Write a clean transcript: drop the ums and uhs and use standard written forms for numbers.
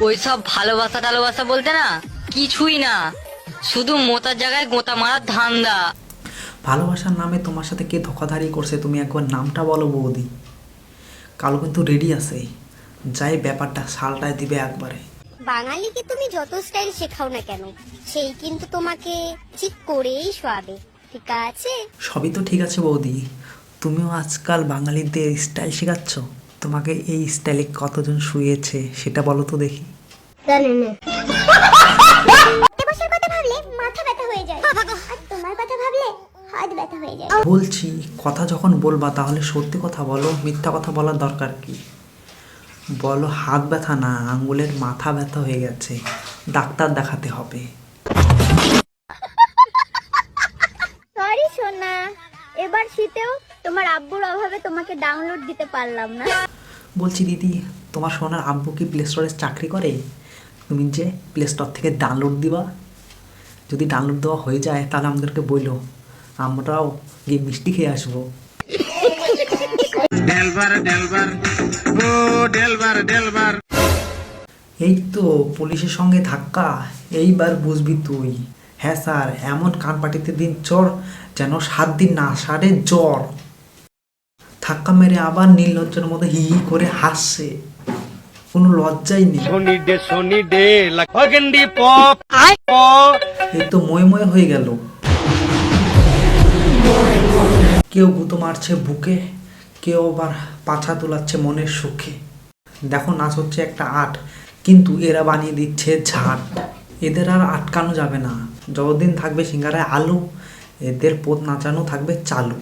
ওইসব ভালোবাসা টালোবাসা বলতে না কিছুই না, শুধু মোতার জায়গায় গোতা মারার ধান্দা। ভালোবাসার নামে তোমার সাথে কে ধোঁকাধারি করছে তুমি একবার নামটা বলো বৌদি। কালো কিন্তু রেডি আছে, যাই ব্যাপারটা সালটায় দিবে একবারে। বাঙালিকে তুমি যত স্টাইল শেখাও না কেন, সেই কিন্তু তোমাকে ঠিক করেই শোয়াবে, ঠিক আছে? সবই তো ঠিক আছে বৌদি, তুমিও আজকাল বাঙালিদের স্টাইল শেখাচ্ছ। তোমাকে এই স্টাইলে কতজন শুয়েছে সেটা বলো তো দেখি। জানি না। বসার কথা ভাবলে মাথা ব্যথা হয়ে যায়, আর তোমার কথা ভাবলে হাত ব্যথা হয়ে যায়। বলছি কথা যখন বলবা তাহলে সত্যি কথা বলো, মিথ্যা কথা বলার দরকার কি? বলো হাত ব্যথা না, আঙ্গুলের মাথা ব্যথা হয়ে গেছে, ডাক্তার দেখাতে হবে। সরি সোনা, এবার শীতেও তোমার আব্বুর অভাবে তোমাকে ডাউনলোড দিতে পারলাম না। বলছি দিদি, তোমার সোনার আব্বু কি প্লে স্টোরে চাকরি করে? তুমি যে প্লে স্টোর থেকে ডাউনলোড দিবা, যদি ডাউনলোড দেওয়া হয়ে যায় তাহলে আমাদেরকে বললো, আমরাও গিয়ে মিষ্টি খেয়ে আসবো। এই তো পুলিশের সঙ্গে ধাক্কা, এইবার বুঝবি তুই। হ্যাঁ স্যার, এমন কান পাটিতে দিন চোর যেন 7 দিন না সারে জ্বর। ধাক্কা মেরে আবার নির্লজ্জের মতো হি হি করে হাসছে, কোনো লজ্জাই নেই। এই তো ময় ময় হয়ে গেল। কেউ গুঁতো মারছে বুকে, কেউ আবার পাছা তোলাচ্ছে মনের সুখে। দেখো নাচ হচ্ছে একটা আর্ট, কিন্তু এরা বানিয়ে দিচ্ছে ঝাট। এদের আর আটকানো যাবে না, যতদিন থাকবে সিঙ্গারায় আলু, এদের পথ নাচানো থাকবে চালু।